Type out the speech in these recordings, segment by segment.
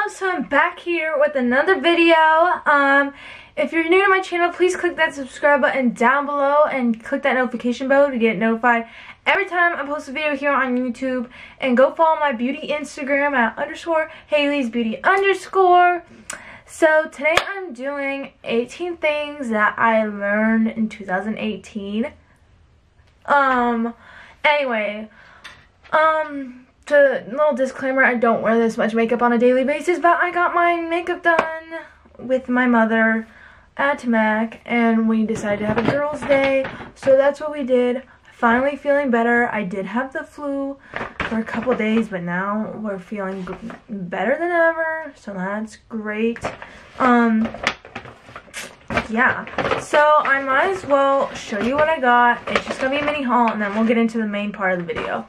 Hello, so I'm back here with another video. If you're new to my channel, please click that subscribe button down below and click that notification bell to get notified every time I post a video here on YouTube. And go follow my beauty Instagram at _Hailey'sBeauty_. So today I'm doing 18 things that I learned in 2018. Anyway, little disclaimer, I don't wear this much makeup on a daily basis, but I got my makeup done with my mother at M.A.C, and we decided to have a girls' day, so that's what we did. Finally feeling better. I did have the flu for a couple days, but now we're feeling better than ever, so that's great. Yeah, so I might as well show you what I got. It's just gonna be a mini haul, and then we'll get into the main part of the video.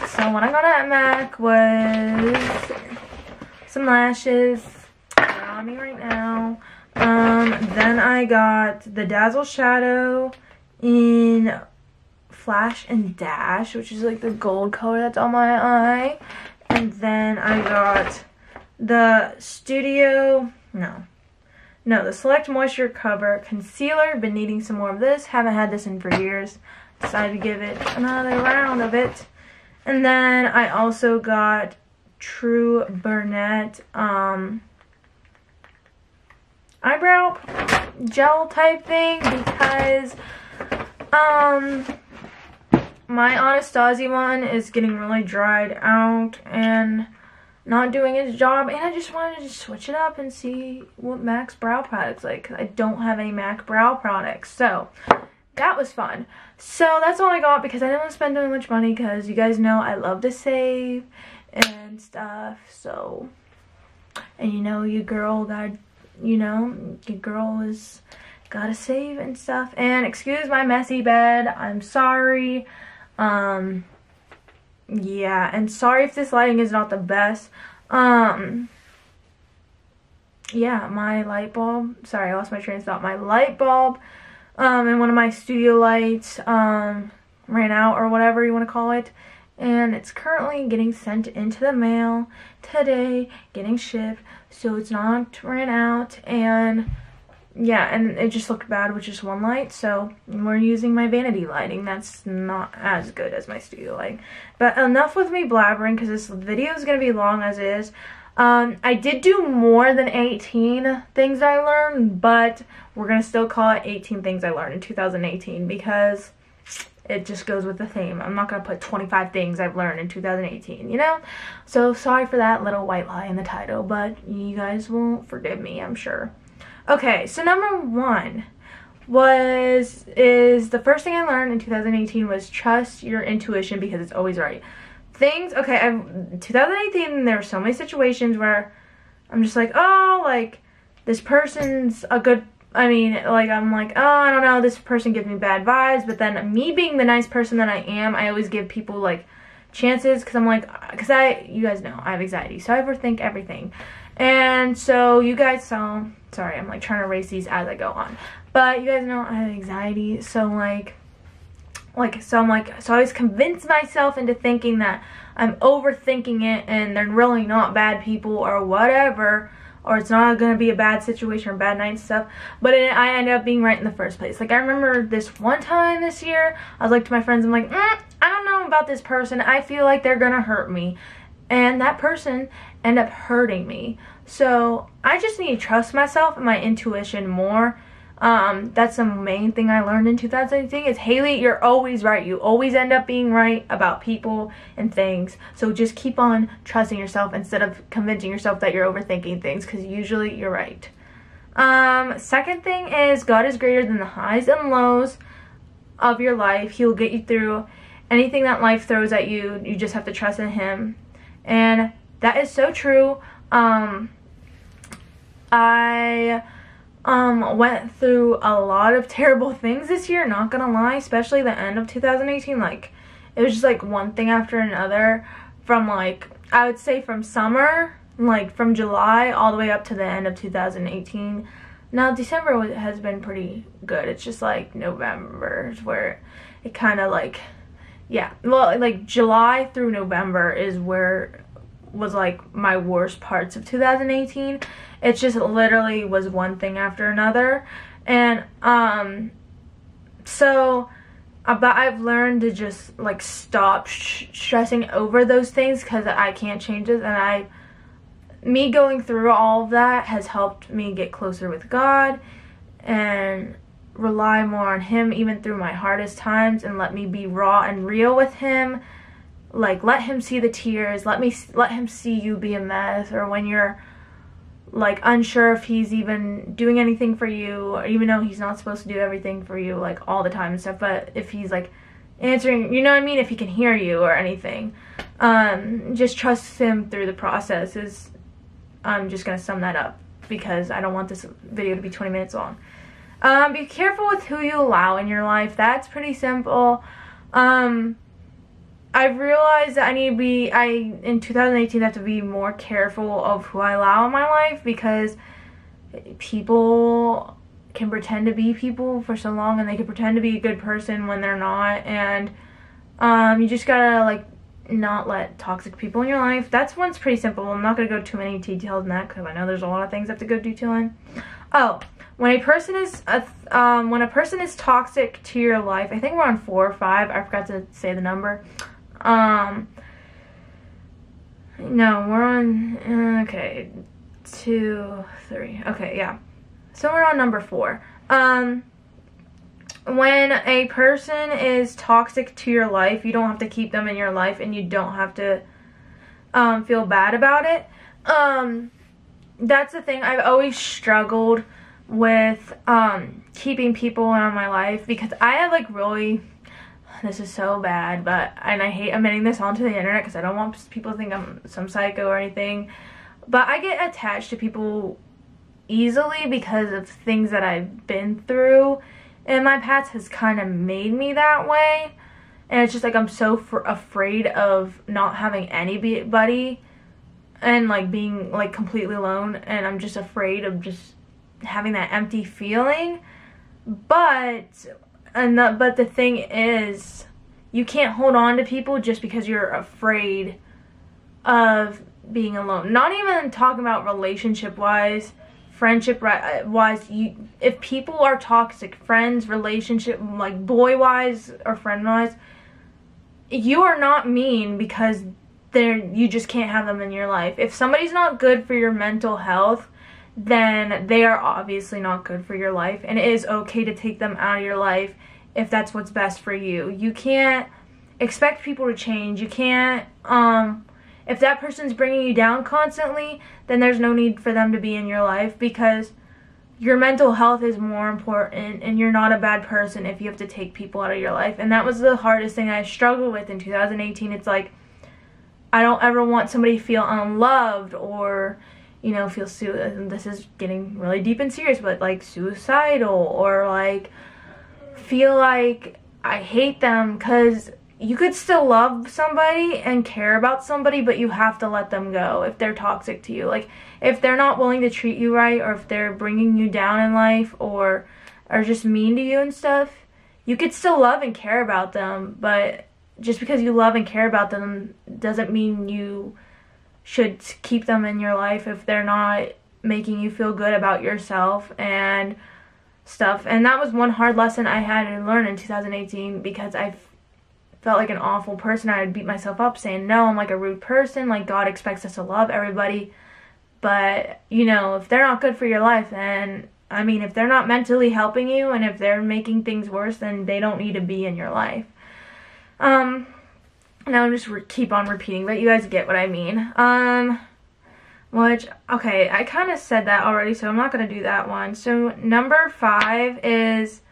So what I got at M.A.C was some lashes. They're on me right now. Then I got the Dazzle Shadow in Flash and Dash, which is like the gold color that's on my eye. And then I got the the Select Moisture Cover Concealer. Been needing some more of this. Haven't had this in for years. Decided to give it another round of it. And then I also got True Burnett eyebrow gel type thing because my Anastasia one is getting really dried out and not doing its job, and I just wanted to switch it up and see what M.A.C's brow products like. I don't have any M.A.C brow products, so that was fun. So that's all I got because I didn't want to spend too much money because you guys know I love to save and stuff. So, and you know, your girl is gotta save and stuff. And excuse my messy bed. I'm sorry. Yeah, and sorry if this lighting is not the best. Yeah, my light bulb. Sorry, I lost my train of thought. My light bulb, and one of my studio lights, ran out, or whatever you want to call it. And it's currently getting sent into the mail today, getting shipped, so it's not ran out. And yeah, and it just looked bad with just one light, so we're using my vanity lighting. That's not as good as my studio lighting. But enough with me blabbering, because this video is going to be long as is. I did do more than 18 things I learned, but we're going to still call it 18 things I learned in 2018, because it just goes with the theme. I'm not going to put 25 things I've learned in 2018, you know? So sorry for that little white lie in the title, but you guys will forgive me, I'm sure. Okay, so number one is the first thing I learned in 2018 was trust your intuition because it's always right. Okay, 2018, there were so many situations where I'm just like, oh, like, this person's a good, I'm like, oh, I don't know, this person gives me bad vibes, but then me being the nice person that I am, I always give people, like, chances, because I'm like, you guys know, I have anxiety, so I overthink everything. And so you guys saw, sorry, I'm like trying to erase these as I go on, but you guys know I have anxiety, so I always convince myself into thinking that I'm overthinking it and they're really not bad people or whatever, or it's not going to be a bad situation or bad night and stuff, but I ended up being right in the first place. Like, I remember this one time this year, I was like to my friends, I'm like, I don't know about this person, I feel like they're going to hurt me. And that person ended up hurting me. So I just need to trust myself and my intuition more. That's the main thing I learned in 2018 is, Haley, you're always right. You always end up being right about people and things. So just keep on trusting yourself instead of convincing yourself that you're overthinking things, because usually you're right. Second thing is, God is greater than the highs and lows of your life. He will get you through anything that life throws at you. You just have to trust in Him. And that is so true. I went through a lot of terrible things this year, not gonna lie, especially the end of 2018. Like, it was just like one thing after another, from like, I would say from summer, like from July all the way up to the end of 2018. Now December has been pretty good. It's just like November is where it kind of like, yeah, well, like July through November is where was like my worst parts of 2018. It just literally was one thing after another. And but I've learned to just like stop stressing over those things, because I can't change it. And me going through all of that has helped me get closer with God and rely more on Him even through my hardest times, and let me be raw and real with Him. Like, let Him see the tears, let Him see you be a mess, or when you're like unsure if He's even doing anything for you, or even though He's not supposed to do everything for you like all the time and stuff, but if He's like answering, you know what I mean, if He can hear you or anything, just trust Him through the process. I'm just gonna sum that up because I don't want this video to be 20 minutes long. Be careful with who you allow in your life. That's pretty simple. I've realized that in 2018 I have to be more careful of who I allow in my life, because people can pretend to be people for so long, and they can pretend to be a good person when they're not. And you just gotta like not let toxic people in your life. That's one's pretty simple. I'm not gonna go too many details in that, because I know there's a lot of things I have to go detail in. Oh, when a person is toxic to your life, I think we're on 4 or 5. I forgot to say the number. No, we're on, okay, 2, 3, okay, yeah. So we're on number 4. When a person is toxic to your life, you don't have to keep them in your life, and you don't have to feel bad about it. That's the thing. I've always struggled with keeping people in my life, because I have like really, this is so bad, and I hate admitting this onto the internet because I don't want people to think I'm some psycho or anything, but I get attached to people easily because of things that I've been through, and my past has kind of made me that way. And it's just like I'm so afraid of not having anybody and like being like completely alone, and I'm just afraid of just having that empty feeling. But the thing is, you can't hold on to people just because you're afraid of being alone. Not even talking about relationship wise, friendship wise. If people are toxic, friends, relationship, like boy wise or friend wise, you are not mean because you just can't have them in your life. If somebody's not good for your mental health, then they are obviously not good for your life, and it is okay to take them out of your life if that's what's best for you. You can't expect people to change. You can't, if that person's bringing you down constantly, then there's no need for them to be in your life, because your mental health is more important, and you're not a bad person if you have to take people out of your life. And that was the hardest thing I struggled with in 2018. It's like, I don't ever want somebody to feel unloved, or, you know, feel this is getting really deep and serious, but like suicidal, or like feel like I hate them, because you could still love somebody and care about somebody, but you have to let them go if they're toxic to you. Like, if they're not willing to treat you right, or if they're bringing you down in life, or are just mean to you and stuff, you could still love and care about them. But just because you love and care about them doesn't mean you should keep them in your life if they're not making you feel good about yourself and stuff. And that was one hard lesson I had to learn in 2018, because I felt like an awful person. I would beat myself up saying, no, I'm like a rude person, like God expects us to love everybody. But, you know, if they're not good for your life, then, I mean, if they're not mentally helping you, and if they're making things worse, then they don't need to be in your life. Now I'm just keep on repeating, but you guys get what I mean. Okay, I kind of said that already, so I'm not going to do that one. So number 5 is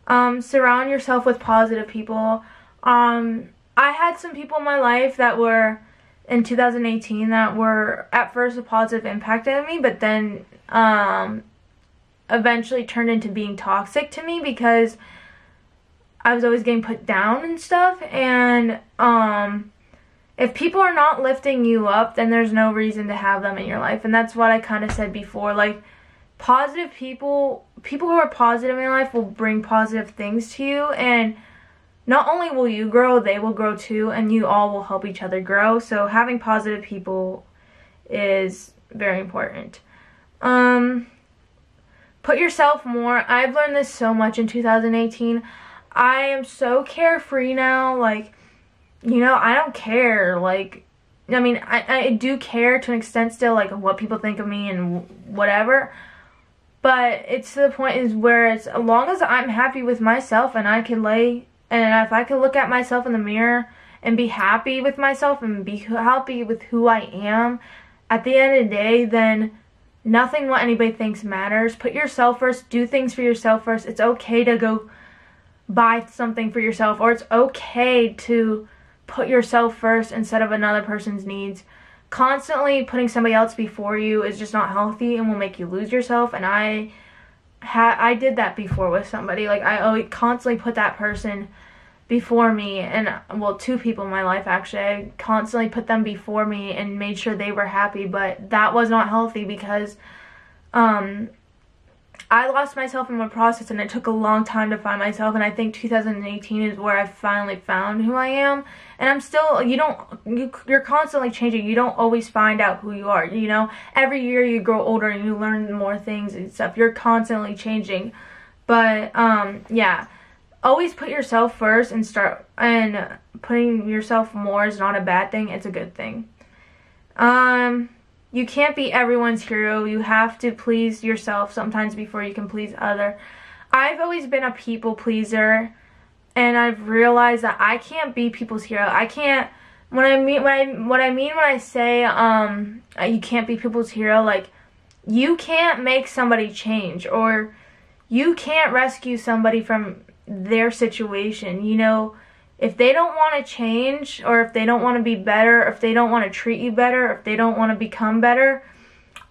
surround yourself with positive people. I had some people in my life that were, in 2018, that were at first a positive impact on me, but then eventually turned into being toxic to me, because I was always getting put down and stuff. And if people are not lifting you up, then there's no reason to have them in your life. And that's what I kind of said before. Like, positive people who are positive in your life will bring positive things to you. And not only will you grow, they will grow too, and you all will help each other grow. So having positive people is very important. Put yourself more. I've learned this so much in 2018. I am so carefree now. Like, you know, I don't care. Like, I mean, I do care to an extent still, like, what people think of me and whatever. But it's to the point is where it's, as long as I'm happy with myself and I can and if I can look at myself in the mirror and be happy with myself and be happy with who I am, at the end of the day, then nothing what anybody thinks matters. Put yourself first. Do things for yourself first. It's okay to go buy something for yourself, or it's okay to put yourself first instead of another person's needs. Constantly putting somebody else before you is just not healthy and will make you lose yourself. And I did that before with somebody. Like, I always constantly put that person before me, and well, two people in my life actually. I constantly put them before me and made sure they were happy, but that was not healthy because I lost myself in my process, and it took a long time to find myself. And I think 2018 is where I finally found who I am. And I'm still, you're constantly changing. You don't always find out who you are, you know. Every year you grow older and you learn more things and stuff. You're constantly changing. But yeah, always put yourself first and putting yourself more is not a bad thing. It's a good thing. You can't be everyone's hero. You have to please yourself sometimes before you can please other. I've always been a people pleaser, and I've realized that I can't be people's hero. I can't. What I mean when I say you can't be people's hero, like, you can't make somebody change, or you can't rescue somebody from their situation. You know, if they don't want to change, or if they don't want to be better, or if they don't want to treat you better, or if they don't want to become better,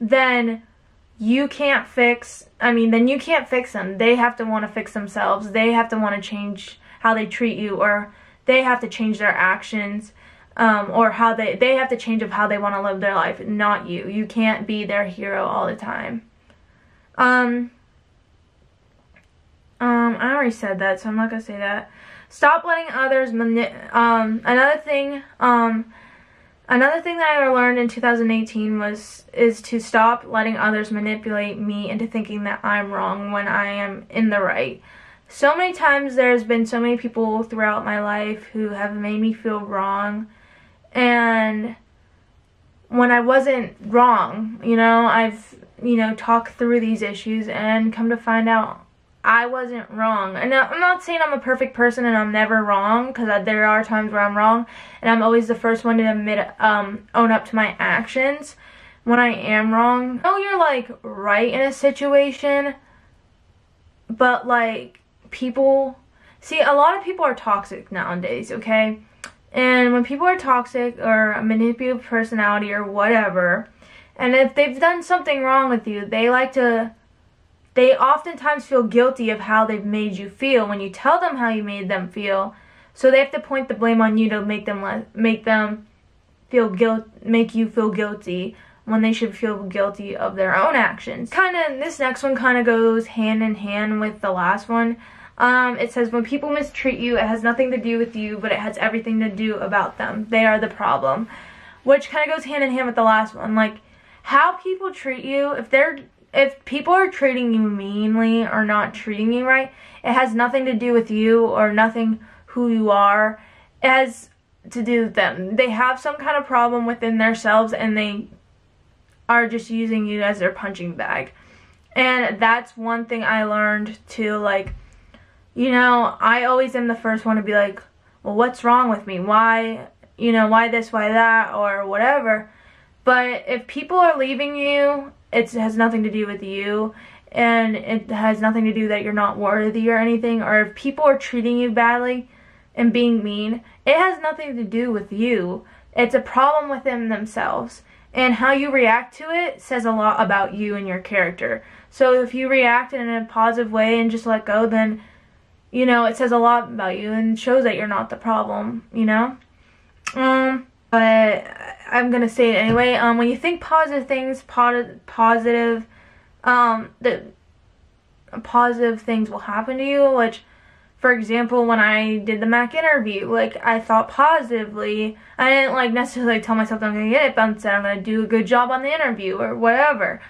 then you can't fix them. They have to want to fix themselves. They have to want to change how they treat you, or they have to change their actions, or how they have to change of how they want to live their life, not you. You can't be their hero all the time. I already said that, so I'm not gonna say that. Stop letting others another thing that I learned in 2018 is to stop letting others manipulate me into thinking that I'm wrong when I am in the right. So many times there's been so many people throughout my life who have made me feel wrong, and when I wasn't wrong, you know, I've, you know, talked through these issues and come to find out I wasn't wrong. And I'm not saying I'm a perfect person and I'm never wrong, because there are times where I'm wrong, and I'm always the first one to admit, own up to my actions when I am wrong. I know you're, like, right in a situation, but, like, see, a lot of people are toxic nowadays, okay? And when people are toxic or a manipulative personality or whatever, and if they've done something wrong with you, they oftentimes feel guilty of how they've made you feel when you tell them how you made them feel. So they have to point the blame on you to make you feel guilty when they should feel guilty of their own actions. This next one kind of goes hand in hand with the last one. It says, when people mistreat you, it has nothing to do with you, but it has everything to do about them. They are the problem. Which kind of goes hand in hand with the last one. Like, how people treat you, if people are treating you meanly or not treating you right, it has nothing to do with you or nothing who you are. It has to do with them. They have some kind of problem within themselves, and they are just using you as their punching bag. And that's one thing I learned too. Like, you know, I always am the first one to be like, well, what's wrong with me? Why, you know, why this, why that, or whatever. But if people are leaving you, it has nothing to do with you, and it has nothing to do that you're not worthy or anything. Or if people are treating you badly and being mean, it has nothing to do with you. It's a problem within themselves. And how you react to it says a lot about you and your character. So if you react in a positive way and just let go, then, you know, it says a lot about you and shows that you're not the problem, you know? But I'm gonna say it anyway. When you think positive things, positive things will happen to you, which for example, when I did the M.A.C interview, like, I thought positively. I didn't, like, necessarily tell myself that I'm going to get it, but I said I'm going to do a good job on the interview or whatever.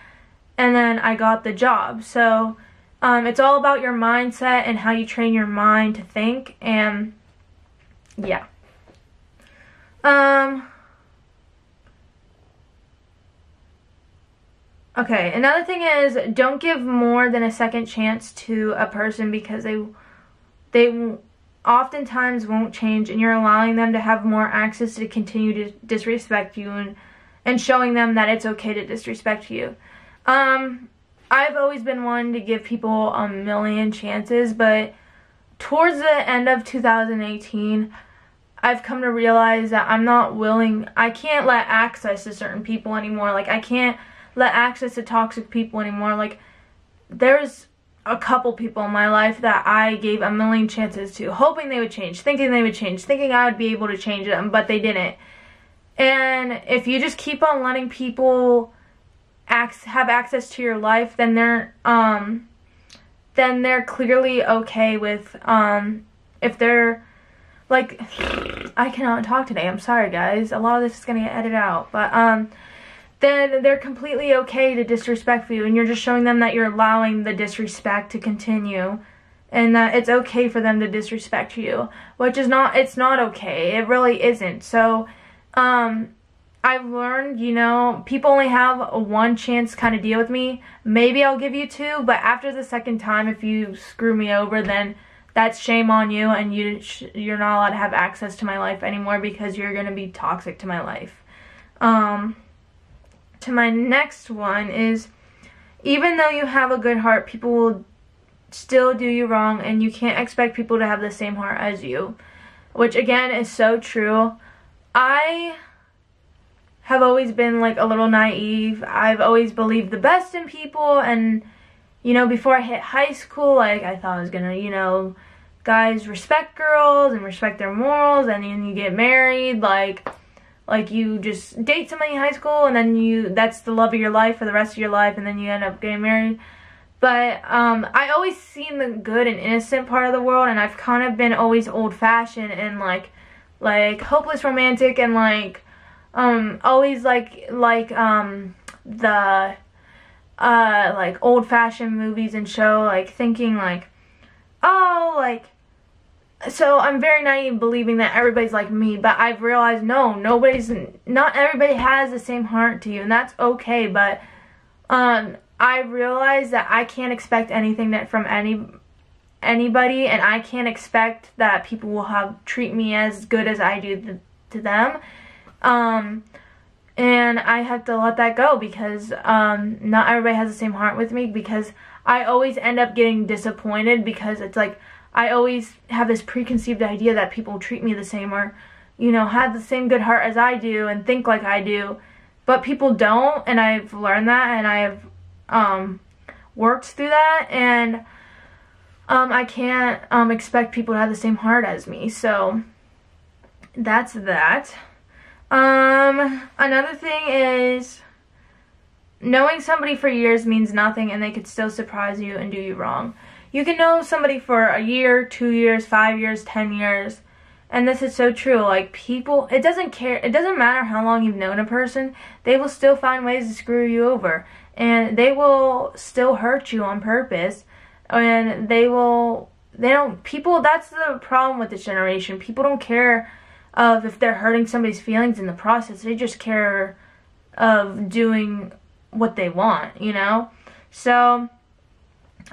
And then I got the job. So, it's all about your mindset and how you train your mind to think, and, yeah. Okay, another thing is, don't give more than a second chance to a person, because they oftentimes won't change, and you're allowing them to have more access to continue to disrespect you, and showing them that it's okay to disrespect you. I've always been one to give people a million chances, but towards the end of 2018, I've come to realize that I can't let access to certain people anymore. Like, I can't let access to toxic people anymore. Like, there's a couple people in my life that I gave a million chances to, hoping they would change, thinking they would change, thinking I would be able to change them, but they didn't. And if you just keep on letting people have access to your life, then they're clearly okay with, if they're, like, I cannot talk today, I'm sorry guys, a lot of this is going to get edited out, but, then they're completely okay to disrespect you, and you're just showing them that you're allowing the disrespect to continue, and that it's okay for them to disrespect you, which is not, it's not okay, it really isn't. So, I've learned, you know, people only have a one chance kind of deal with me. Maybe I'll give you two, but after the second time, if you screw me over, then that's shame on you, and you're not allowed to have access to my life anymore, because you're going to be toxic to my life. To my next one is, even though you have a good heart, people will still do you wrong, and you can't expect people to have the same heart as you, which again is so true. I have always been like a little naive. I've always believed the best in people, and you know, before I hit high school, like, I thought I was gonna, you know, guys respect girls and respect their morals, and then you get married, like you just date somebody in high school, and then that's the love of your life for the rest of your life, and then you end up getting married. But I always seen the good and innocent part of the world, and I've kind of been always old-fashioned and like hopeless romantic, and always like old-fashioned movies and show, like thinking like, oh, like, so I'm very naive believing that everybody's like me, but I've realized not everybody has the same heart to you, and that's okay. But I realized that I can't expect anything from anybody, and I can't expect that people will treat me as good as I do to them. And I have to let that go, because not everybody has the same heart with me, because I always end up getting disappointed, because it's like I always have this preconceived idea that people treat me the same, or, you know, have the same good heart as I do and think like I do, but people don't, and I've learned that, and I've worked through that, and I can't expect people to have the same heart as me. So that's that. Another thing is, knowing somebody for years means nothing, and they could still surprise you and do you wrong. You can know somebody for a year, 2 years, 5 years, 10 years, and this is so true. Like, people, it doesn't matter how long you've known a person, they will still find ways to screw you over, and they will still hurt you on purpose, and that's the problem with this generation. People don't care of if they're hurting somebody's feelings in the process. They just care of doing what they want, you know? So,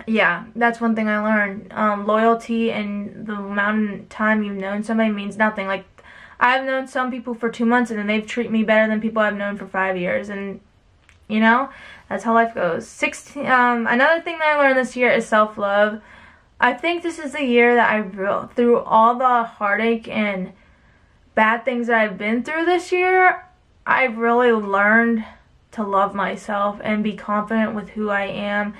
yeah, that's one thing I learned. Loyalty and the amount of time you've known somebody means nothing. Like, I've known some people for 2 months, and then they've treated me better than people I've known for 5 years, and, you know, that's how life goes. Another thing that I learned this year is self-love. I think this is the year that through all the heartache and bad things that I've been through this year, I've really learned to love myself and be confident with who I am,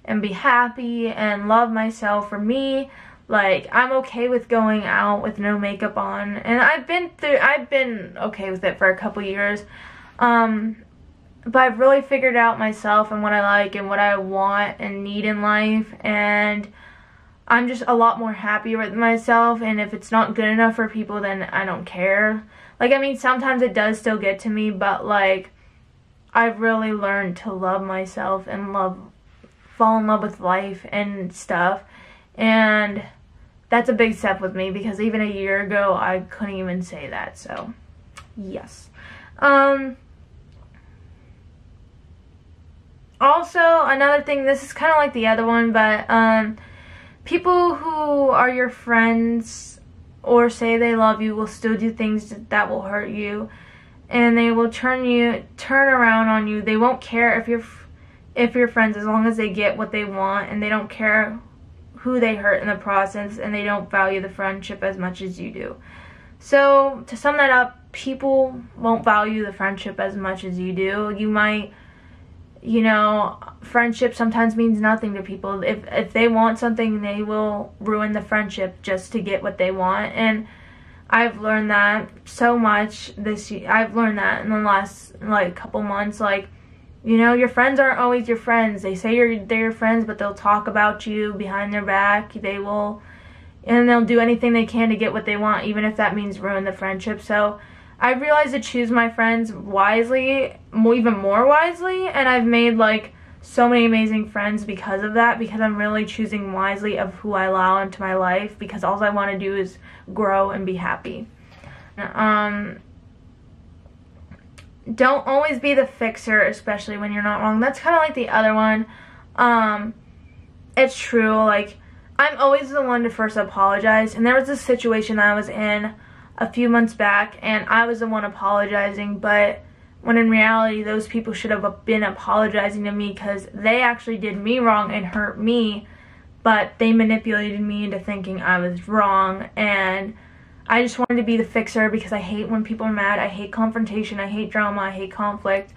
and be happy and love myself for me. Like, I'm okay with going out with no makeup on, and I've been okay with it for a couple years, but I've really figured out myself and what I like and what I want and need in life, and I'm just a lot more happier with myself, and if it's not good enough for people, then I don't care. Like, I mean, sometimes it does still get to me, but like, I've really learned to love myself and fall in love with life and stuff, and that's a big step with me, because even a year ago, I couldn't even say that, so, yes. Also, another thing, this is kind of like the other one, but, people who are your friends or say they love you will still do things that will hurt you, and they will turn around on you. They won't care if you're friends, as long as they get what they want, and they don't care who they hurt in the process, and they don't value the friendship as much as you do. So, to sum that up, people won't value the friendship as much as you do. You might, you know, friendship sometimes means nothing to people. If they want something, they will ruin the friendship just to get what they want. And I've learned that so much this year. I've learned that in the last, like, couple months. Like, you know, your friends aren't always your friends. They say they're your friends, but they'll talk about you behind their back. They'll do anything they can to get what they want, even if that means ruin the friendship. So I've realized to choose my friends wisely, even more wisely, and I've made, like, so many amazing friends because of that, because I'm really choosing wisely of who I allow into my life, because all I want to do is grow and be happy. Don't always be the fixer, especially when you're not wrong. That's kind of like the other one. It's true, like, I'm always the one to first apologize, and there was this situation that I was in a few months back, and I was the one apologizing, but when in reality, those people should have been apologizing to me, because they actually did me wrong and hurt me, but they manipulated me into thinking I was wrong, and I just wanted to be the fixer, because I hate when people are mad. I hate confrontation. I hate drama. I hate conflict.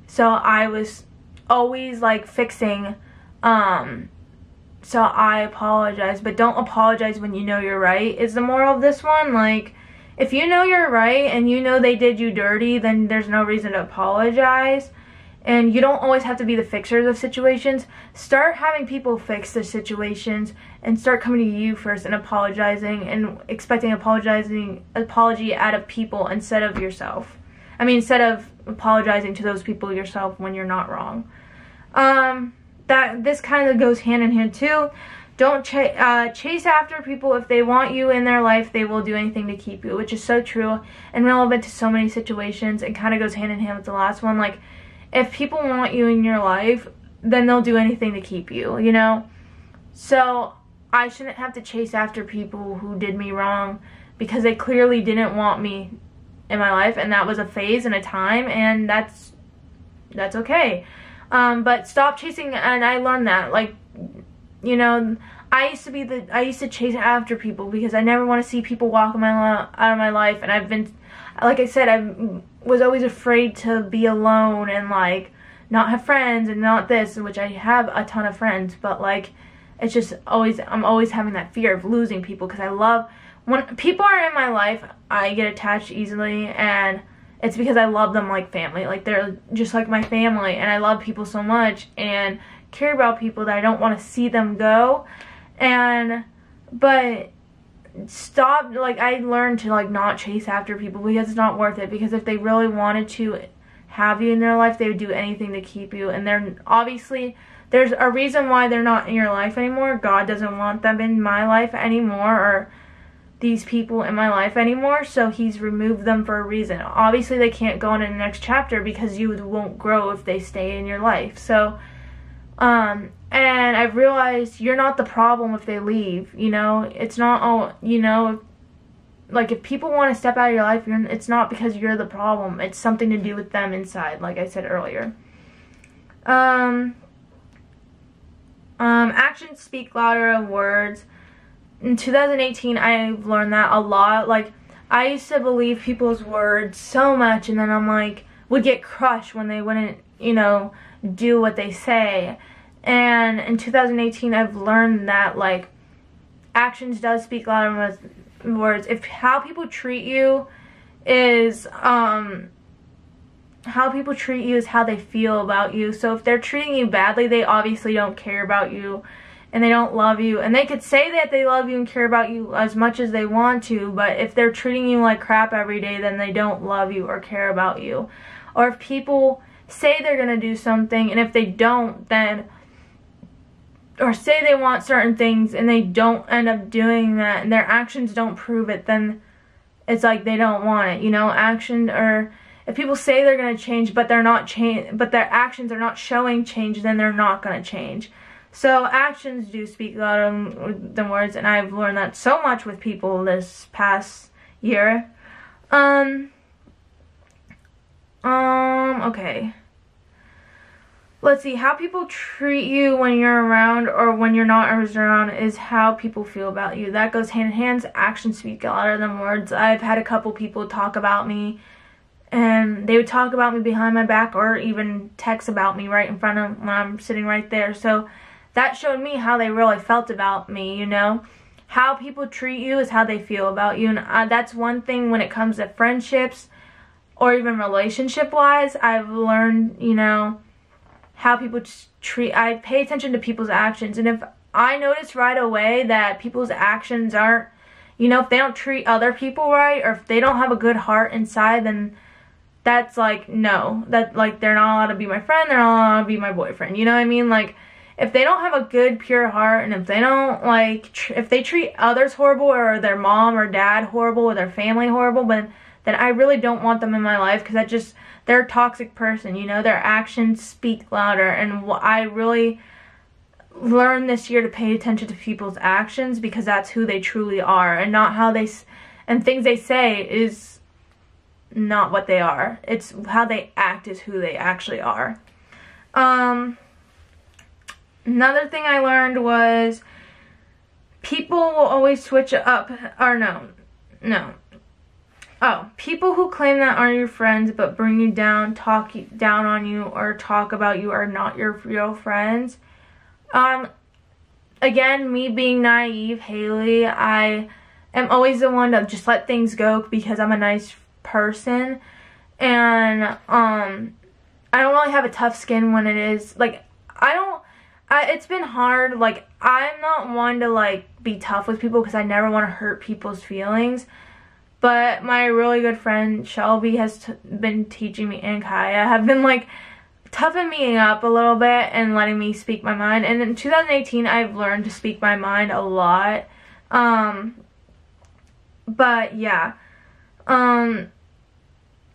So I was always, like, fixing. So I apologize. But don't apologize when you know you're right, is the moral of this one. Like, if you know you're right and you know they did you dirty, then there's no reason to apologize. And you don't always have to be the fixers of situations. Start having people fix the situations, and start coming to you first and apologizing and expecting apology out of people instead of yourself. I mean, instead of apologizing to those people yourself when you're not wrong. This kind of goes hand in hand too. Don't chase after people. If they want you in their life, they will do anything to keep you, which is so true and relevant to so many situations. It kind of goes hand in hand with the last one. Like, if people want you in your life, then they'll do anything to keep you, you know? So I shouldn't have to chase after people who did me wrong, because they clearly didn't want me in my life, and that was a phase and a time, and that's okay. But stop chasing, and I learned that, like, you know, I used to chase after people because I never want to see people walk out of my life, and I've been, like I said, I was always afraid to be alone and, like, not have friends and not this, which I have a ton of friends, but, like, it's just I'm always having that fear of losing people, because when people are in my life, I get attached easily, and it's because I love them like family. Like, they're just like my family, and I love people so much and care about people that I don't want to see them go. But stop, like, I learned to, like, not chase after people, because it's not worth it, because if they really wanted to have you in their life, they would do anything to keep you, and there's a reason why they're not in your life anymore. God doesn't want them in my life anymore, or these people in my life anymore, so he's removed them for a reason. Obviously, they can't go on in the next chapter, because you won't grow if they stay in your life. So, and I've realized you're not the problem if they leave, you know? It's not, oh, you know, like, if people want to step out of your life, it's not because you're the problem. It's something to do with them inside, like I said earlier. Actions speak louder than words. In 2018, I've learned that a lot. Like, I used to believe people's words so much, and then I'm like, would get crushed when they wouldn't, you know, do what they say. And in 2018, I've learned that, like, actions does speak louder than words. If how people treat you is how they feel about you. So if they're treating you badly, they obviously don't care about you. and they don't love you. And they could say that they love you and care about you as much as they want to, but if they're treating you like crap every day, then they don't love you or care about you. Or if people say they're going to do something, and if they don't, then, or say they want certain things and they don't end up doing that, and their actions don't prove it, then it's like they don't want it, you know. Action, or if people say they're going to change but they're not but their actions are not showing change, then they're not going to change. So actions do speak louder than words, and I've learned that so much with people this past year. Okay. Let's see, how people treat you when you're around or when you're not around is how people feel about you. That goes hand in hand. Actions speak louder than words. I've had a couple people talk about me, and they would talk about me behind my back or even text about me right in front of when I'm sitting right there. So that showed me how they really felt about me, you know. How people treat you is how they feel about you. And that's one thing when it comes to friendships or even relationship-wise. I've learned, you know, how people treat. I pay attention to people's actions. And if I notice right away that people's actions aren't, you know, if they don't treat other people right, or if they don't have a good heart inside, then that's like, no. That, like, they're not allowed to be my friend, they're not allowed to be my boyfriend. You know what I mean? Like, if they don't have a good, pure heart, and if they don't, like, if they treat others horrible, or their mom or dad horrible, or their family horrible, then I really don't want them in my life, because that just, they're a toxic person, you know. Their actions speak louder, and I really learned this year to pay attention to people's actions, because that's who they truly are, and not how they, and things they say is not what they are. It's how they act is who they actually are. Another thing I learned was people will always switch up, or people who claim that are your friends but bring you down, talk down on you, or talk about you are not your real friends. Again, me being naive, Haley, I am always the one to just let things go because I'm a nice person, and I don't really have a tough skin when it is, like, it's been hard. Like, I'm not one to, like, be tough with people because I never want to hurt people's feelings. But my really good friend Shelby has been teaching me, and Kaya have been, like, toughening me up a little bit and letting me speak my mind. And in 2018, I've learned to speak my mind a lot. But yeah.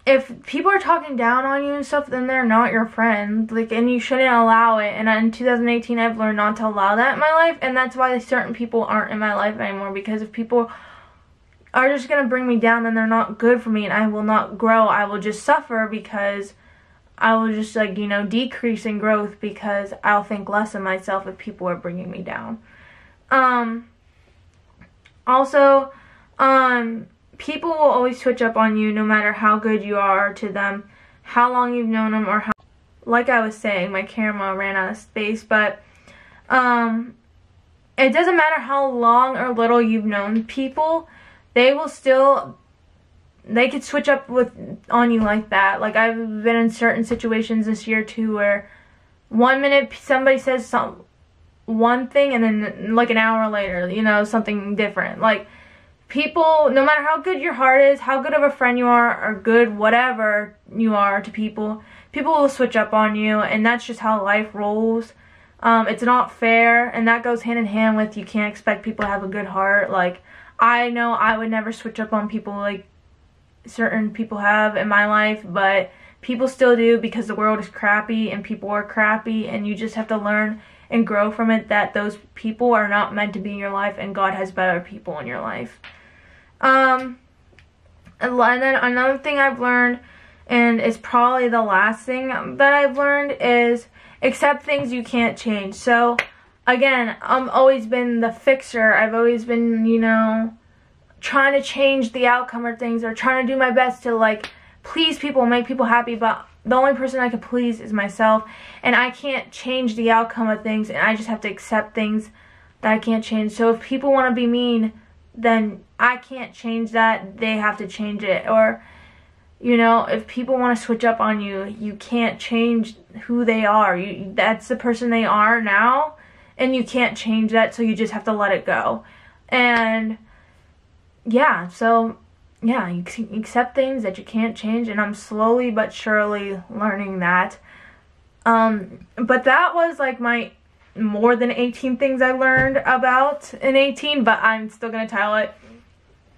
If people are talking down on you and stuff, then they're not your friend. Like, and you shouldn't allow it. And in 2018, I've learned not to allow that in my life. And that's why certain people aren't in my life anymore. Because if people are just going to bring me down, then they're not good for me. And I will not grow. I will just suffer because I will just, like, you know, decrease in growth because I'll think less of myself if people are bringing me down. Also, people will always switch up on you no matter how good you are to them, how long you've known them, or how, like I was saying, my camera ran out of space, but it doesn't matter how long or little you've known people, they could switch up on you like that. Like, I've been in certain situations this year too where 1 minute somebody says one thing, and then like an hour later, you know, something different. Like, people, no matter how good your heart is, how good of a friend you are, or good whatever you are to people, people will switch up on you, and that's just how life rolls. It's not fair, and that goes hand in hand with you can't expect people to have a good heart. Like, I know I would never switch up on people like certain people have in my life, but people still do because the world is crappy and people are crappy, and you just have to learn and grow from it that those people are not meant to be in your life, and God has better people in your life. And then another thing I've learned, and it's probably the last thing that I've learned, is accept things you can't change. So again, I've always been the fixer. I've always been, you know, trying to change the outcome of things, or trying to do my best to, like, please people, make people happy, but the only person I can please is myself, and I can't change the outcome of things, and I just have to accept things that I can't change. So if people want to be mean, then I can't change that, they have to change it. Or, you know, if people want to switch up on you, you can't change who they are. That's the person they are now, and you can't change that, so you just have to let it go. And yeah, so yeah, you accept things that you can't change, and I'm slowly but surely learning that. But that was like my more than 18 things I learned about in 18, but I'm still gonna title it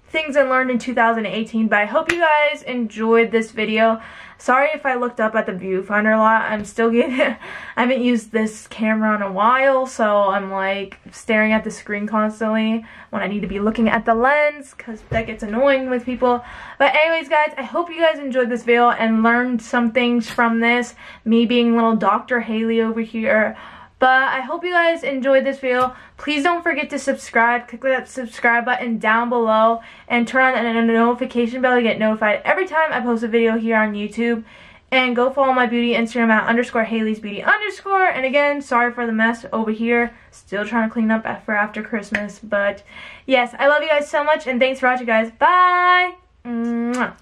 Things I Learned in 2018. But I hope you guys enjoyed this video. Sorry if I looked up at the viewfinder a lot. I'm still getting I haven't used this camera in a while, so I'm like staring at the screen constantly when I need to be looking at the lens, because that gets annoying with people. But anyways, guys, I hope you guys enjoyed this video and learned some things from this, me being little Dr. Haley over here. But I hope you guys enjoyed this video. Please don't forget to subscribe. Click that subscribe button down below and turn on the notification bell to get notified every time I post a video here on YouTube. And go follow my beauty Instagram at _Haley'sBeauty_. And again, sorry for the mess over here. Still trying to clean up for after Christmas. But yes, I love you guys so much, and thanks for watching, guys. Bye! Mwah.